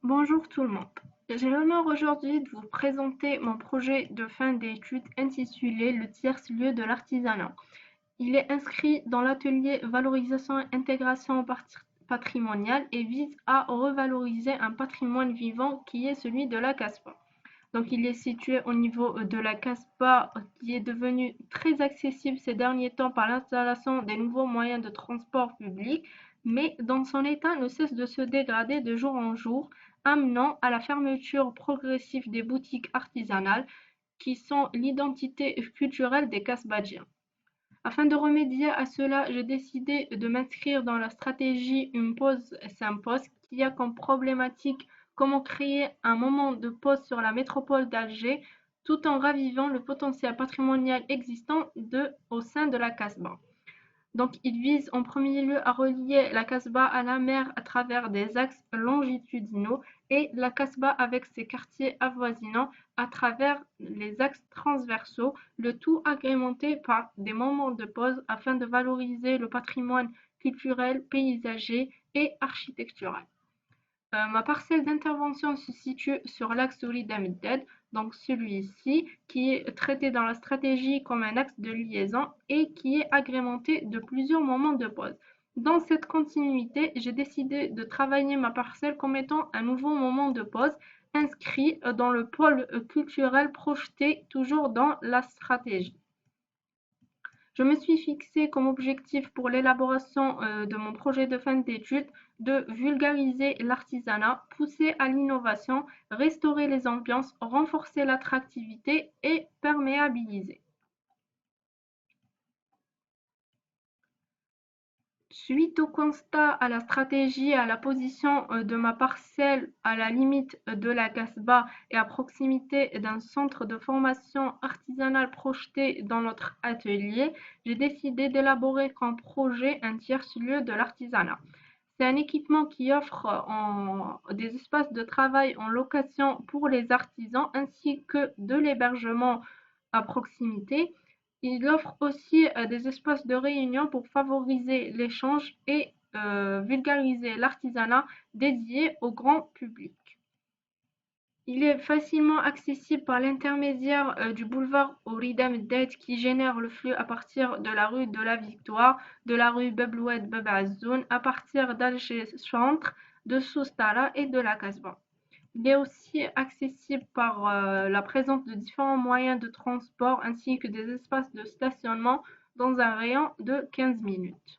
Bonjour tout le monde. J'ai l'honneur aujourd'hui de vous présenter mon projet de fin d'études intitulé Le tiers-lieu de l'artisanat. Il est inscrit dans l'atelier Valorisation et intégration patrimoniale et vise à revaloriser un patrimoine vivant qui est celui de la Casbah. Donc il est situé au niveau de la Casbah qui est devenu très accessible ces derniers temps par l'installation des nouveaux moyens de transport public, mais dont son état ne cesse de se dégrader de jour en jour, amenant à la fermeture progressive des boutiques artisanales qui sont l'identité culturelle des Casbadjiens. Afin de remédier à cela, j'ai décidé de m'inscrire dans la stratégie Une pause s'impose, qui a comme problématique comment créer un moment de pause sur la métropole d'Alger tout en ravivant le potentiel patrimonial existant au sein de la Casbah. Donc, il vise en premier lieu à relier la Casbah à la mer à travers des axes longitudinaux et la Casbah avec ses quartiers avoisinants à travers les axes transversaux, le tout agrémenté par des moments de pause afin de valoriser le patrimoine culturel, paysager et architectural. Ma parcelle d'intervention se situe sur l'axe Ouidah-Medded, donc celui-ci, qui est traité dans la stratégie comme un axe de liaison et qui est agrémenté de plusieurs moments de pause. Dans cette continuité, j'ai décidé de travailler ma parcelle comme étant un nouveau moment de pause inscrit dans le pôle culturel projeté toujours dans la stratégie. Je me suis fixé comme objectif pour l'élaboration de mon projet de fin d'études de vulgariser l'artisanat, pousser à l'innovation, restaurer les ambiances, renforcer l'attractivité et perméabiliser. Suite au constat, à la stratégie, à la position de ma parcelle à la limite de la Casbah et à proximité d'un centre de formation artisanale projeté dans notre atelier, j'ai décidé d'élaborer comme projet un tiers-lieu de l'artisanat. C'est un équipement qui offre des espaces de travail en location pour les artisans ainsi que de l'hébergement à proximité. Il offre aussi des espaces de réunion pour favoriser l'échange et vulgariser l'artisanat dédié au grand public. Il est facilement accessible par l'intermédiaire du boulevard Ourida Medded qui génère le flux à partir de la rue de la Victoire, de la rue Bab Oued Bab Azzoun, à partir d'Alger Centre, de Soustara et de la Casbah. Il est aussi accessible par la présence de différents moyens de transport ainsi que des espaces de stationnement dans un rayon de 15 minutes.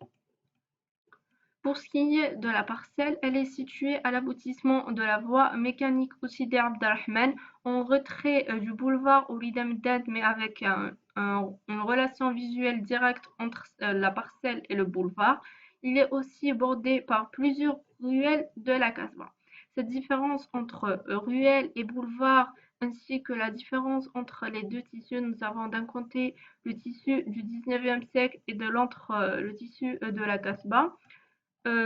Pour ce qui est de la parcelle, elle est située à l'aboutissement de la voie mécanique Sidi Abdelrahman, en retrait du boulevard Oulida Meddad, mais avec une relation visuelle directe entre la parcelle et le boulevard. Il est aussi bordé par plusieurs ruelles de la Casbah. Cette différence entre ruelle et boulevard, ainsi que la différence entre les deux tissus, nous avons d'un côté le tissu du 19e siècle et de l'autre le tissu de la Casbah.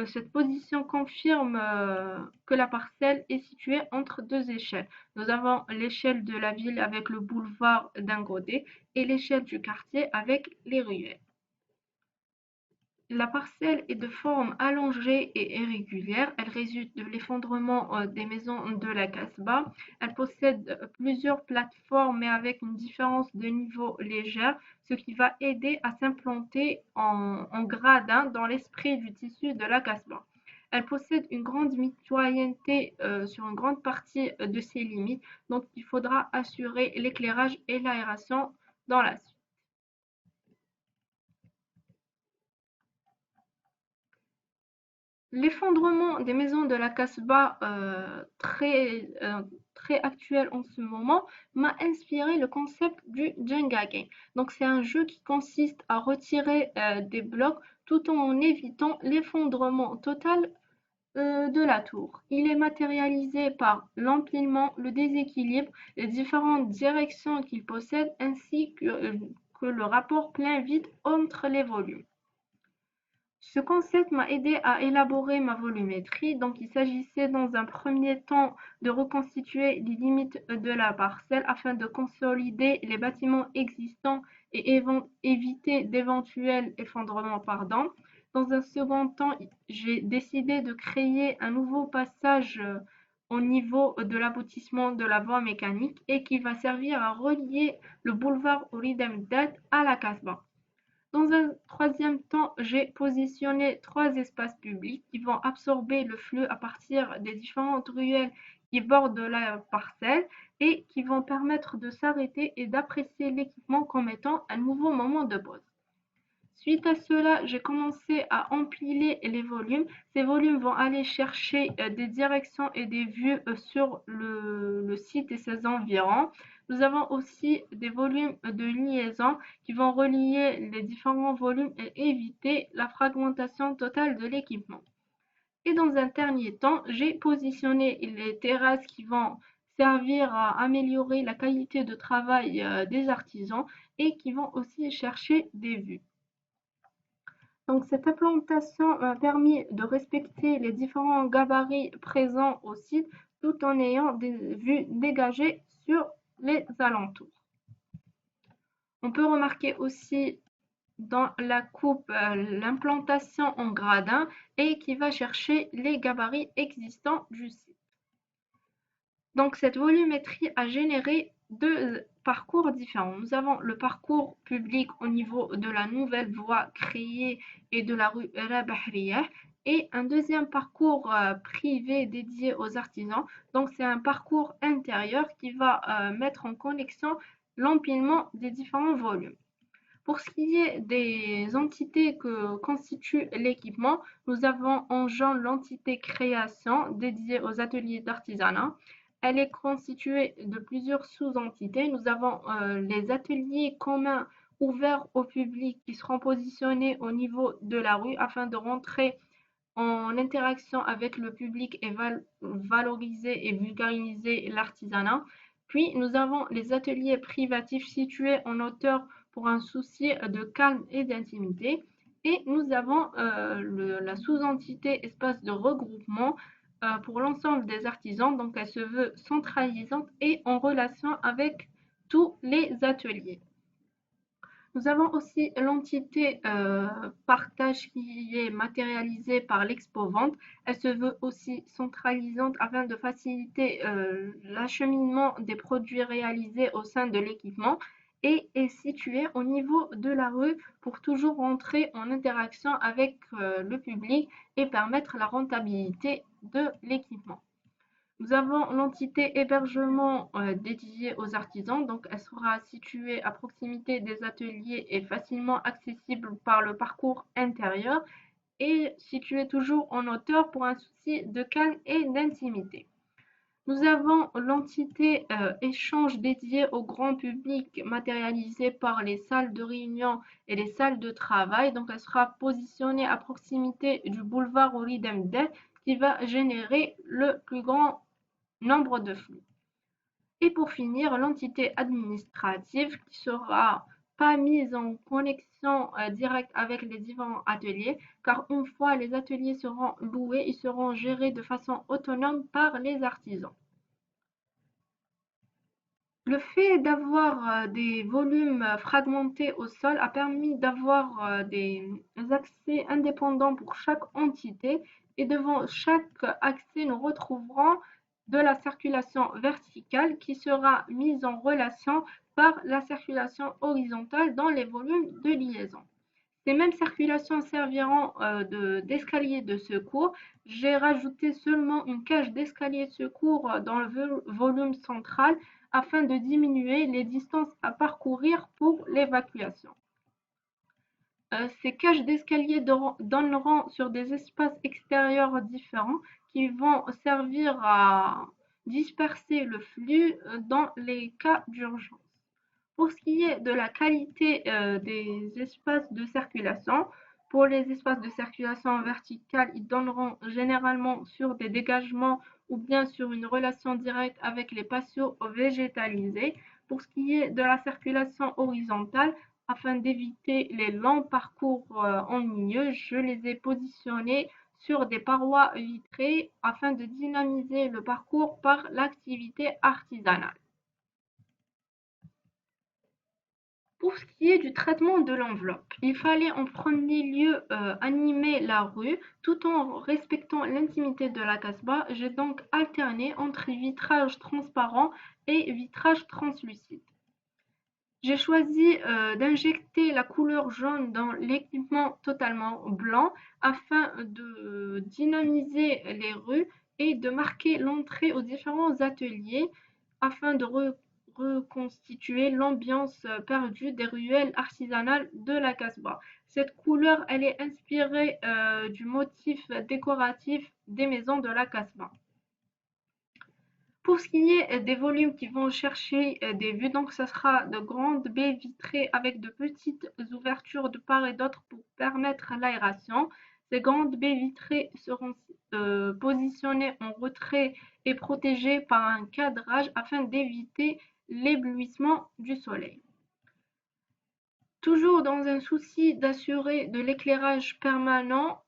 Cette position confirme que la parcelle est située entre deux échelles. Nous avons l'échelle de la ville avec le boulevard d'Ingodé et l'échelle du quartier avec les ruelles. La parcelle est de forme allongée et irrégulière. Elle résulte de l'effondrement des maisons de la Casbah. Elle possède plusieurs plateformes mais avec une différence de niveau légère, ce qui va aider à s'implanter en gradin dans l'esprit du tissu de la Casbah. Elle possède une grande mitoyenneté sur une grande partie de ses limites, donc il faudra assurer l'éclairage et l'aération dans la suite. L'effondrement des maisons de la Casbah, très actuel en ce moment, m'a inspiré le concept du Jenga Game. Donc c'est un jeu qui consiste à retirer des blocs tout en évitant l'effondrement total de la tour. Il est matérialisé par l'empilement, le déséquilibre, les différentes directions qu'il possède ainsi que le rapport plein-vide entre les volumes. Ce concept m'a aidé à élaborer ma volumétrie, donc il s'agissait dans un premier temps de reconstituer les limites de la parcelle afin de consolider les bâtiments existants et éviter d'éventuels effondrements. Dans un second temps, j'ai décidé de créer un nouveau passage au niveau de l'aboutissement de la voie mécanique et qui va servir à relier le boulevard Ourid Amdad à la Casbah. Dans un troisième temps, j'ai positionné trois espaces publics qui vont absorber le flux à partir des différentes ruelles qui bordent la parcelle et qui vont permettre de s'arrêter et d'apprécier l'équipement comme étant un nouveau moment de pause. Suite à cela, j'ai commencé à empiler les volumes. Ces volumes vont aller chercher des directions et des vues sur le site et ses environs. Nous avons aussi des volumes de liaison qui vont relier les différents volumes et éviter la fragmentation totale de l'équipement. Et dans un dernier temps, j'ai positionné les terrasses qui vont servir à améliorer la qualité de travail des artisans et qui vont aussi chercher des vues. Donc cette implantation m'a permis de respecter les différents gabarits présents au site tout en ayant des vues dégagées sur les alentours. On peut remarquer aussi dans la coupe l'implantation en gradin et qui va chercher les gabarits existants du site. Donc cette volumétrie a généré deux parcours différents. Nous avons le parcours public au niveau de la nouvelle voie créée et de la rue Rabah et un deuxième parcours privé dédié aux artisans. Donc c'est un parcours intérieur qui va mettre en connexion l'empilement des différents volumes. Pour ce qui est des entités que constitue l'équipement, nous avons en jaune l'entité création dédiée aux ateliers d'artisanat. Elle est constituée de plusieurs sous-entités. Nous avons les ateliers communs ouverts au public qui seront positionnés au niveau de la rue afin de rentrer en interaction avec le public et valoriser et vulgariser l'artisanat. Puis, nous avons les ateliers privatifs situés en hauteur pour un souci de calme et d'intimité. Et nous avons la sous-entité espace de regroupement pour l'ensemble des artisans. Donc, elle se veut centralisante et en relation avec tous les ateliers. Nous avons aussi l'entité partage qui est matérialisée par l'expo-vente. Elle se veut aussi centralisante afin de faciliter l'acheminement des produits réalisés au sein de l'équipement et est située au niveau de la rue pour toujours entrer en interaction avec le public et permettre la rentabilité de l'équipement. Nous avons l'entité hébergement dédiée aux artisans, donc elle sera située à proximité des ateliers et facilement accessible par le parcours intérieur et située toujours en hauteur pour un souci de calme et d'intimité. Nous avons l'entité échange dédiée au grand public matérialisée par les salles de réunion et les salles de travail. Donc elle sera positionnée à proximité du boulevard Ourid Amdad qui va générer le plus grand nombre de flux. Et pour finir, l'entité administrative qui sera pas mise en connexion directe avec les différents ateliers, car une fois les ateliers seront loués, ils seront gérés de façon autonome par les artisans. Le fait d'avoir des volumes fragmentés au sol a permis d'avoir des accès indépendants pour chaque entité et devant chaque accès, nous retrouverons de la circulation verticale qui sera mise en relation par la circulation horizontale dans les volumes de liaison. Ces mêmes circulations serviront d'escalier de secours. J'ai rajouté seulement une cage d'escalier de secours dans le volume central afin de diminuer les distances à parcourir pour l'évacuation. Ces cages d'escalier donneront sur des espaces extérieurs différents qui vont servir à disperser le flux dans les cas d'urgence. Pour ce qui est de la qualité des espaces de circulation, pour les espaces de circulation verticale, ils donneront généralement sur des dégagements ou bien sur une relation directe avec les patios végétalisés. Pour ce qui est de la circulation horizontale, afin d'éviter les longs parcours ennuyeux, je les ai positionnés sur des parois vitrées afin de dynamiser le parcours par l'activité artisanale. Pour ce qui est du traitement de l'enveloppe, il fallait en premier lieu animer la rue tout en respectant l'intimité de la Casbah. J'ai donc alterné entre vitrage transparent et vitrage translucide. J'ai choisi d'injecter la couleur jaune dans l'équipement totalement blanc afin de dynamiser les rues et de marquer l'entrée aux différents ateliers afin de reconstituer l'ambiance perdue des ruelles artisanales de la Casbah. Cette couleur, elle est inspirée du motif décoratif des maisons de la Casbah. Pour ce qui est des volumes qui vont chercher des vues, donc ça sera de grandes baies vitrées avec de petites ouvertures de part et d'autre pour permettre l'aération. Ces grandes baies vitrées seront positionnées en retrait et protégées par un cadrage afin d'éviter l'éblouissement du soleil. Toujours dans un souci d'assurer de l'éclairage permanent,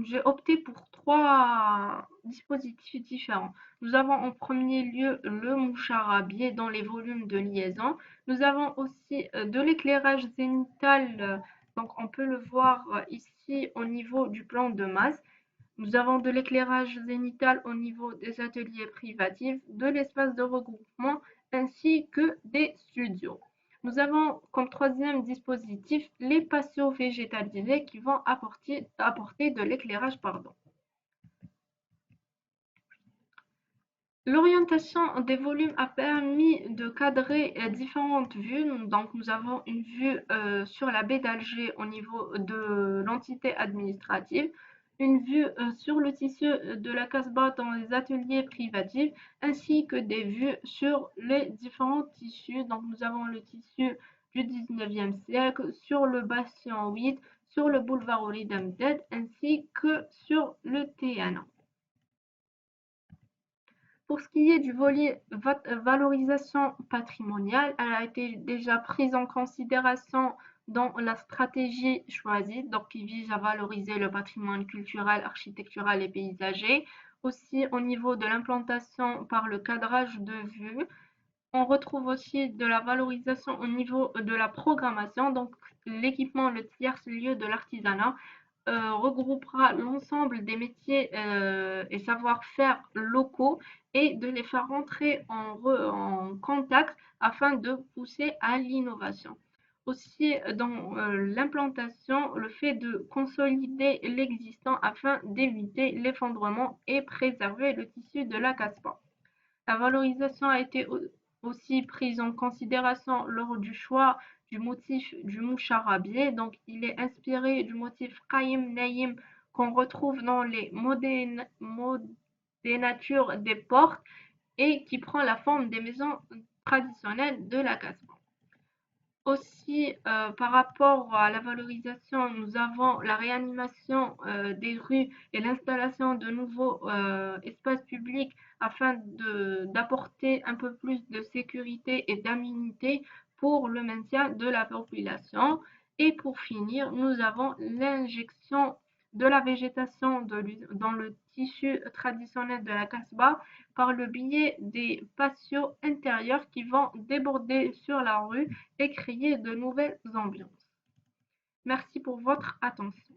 j'ai opté pour trois dispositifs différents. Nous avons en premier lieu le mouchard à biais dans les volumes de liaison. Nous avons aussi de l'éclairage zénital, donc on peut le voir ici au niveau du plan de masse. Nous avons de l'éclairage zénital au niveau des ateliers privatifs, de l'espace de regroupement ainsi que des studios. Nous avons comme troisième dispositif les patios végétalisés qui vont apporter de l'éclairage. L'orientation des volumes a permis de cadrer différentes vues. Donc, nous avons une vue sur la baie d'Alger au niveau de l'entité administrative, une vue sur le tissu de la Casbah dans les ateliers privatifs, ainsi que des vues sur les différents tissus. Donc, nous avons le tissu du 19e siècle, sur le bastion 8, sur le boulevard Oulid Amded, ainsi que sur le TN. Pour ce qui est du volet valorisation patrimoniale, elle a été déjà prise en considération dans la stratégie choisie, donc qui vise à valoriser le patrimoine culturel, architectural et paysager. Aussi au niveau de l'implantation par le cadrage de vue, on retrouve aussi de la valorisation au niveau de la programmation, donc l'équipement, le tiers-lieu de l'artisanat regroupera l'ensemble des métiers et savoir-faire locaux et de les faire rentrer en contact afin de pousser à l'innovation. Aussi, dans l'implantation, le fait de consolider l'existant afin d'éviter l'effondrement et préserver le tissu de la Casbah. La valorisation a été aussi prise en considération lors du choix du motif du moucharabieh. Donc, il est inspiré du motif Qaïm Naïm qu'on retrouve dans les modénatures des portes et qui prend la forme des maisons traditionnelles de la Casbah. Aussi, par rapport à la valorisation, nous avons la réanimation des rues et l'installation de nouveaux espaces publics afin d'apporter un peu plus de sécurité et d'aménité pour le maintien de la population. Et pour finir, nous avons l'injection de la végétation dans le tissu traditionnel de la Casbah par le biais des patios intérieurs qui vont déborder sur la rue et créer de nouvelles ambiances. Merci pour votre attention.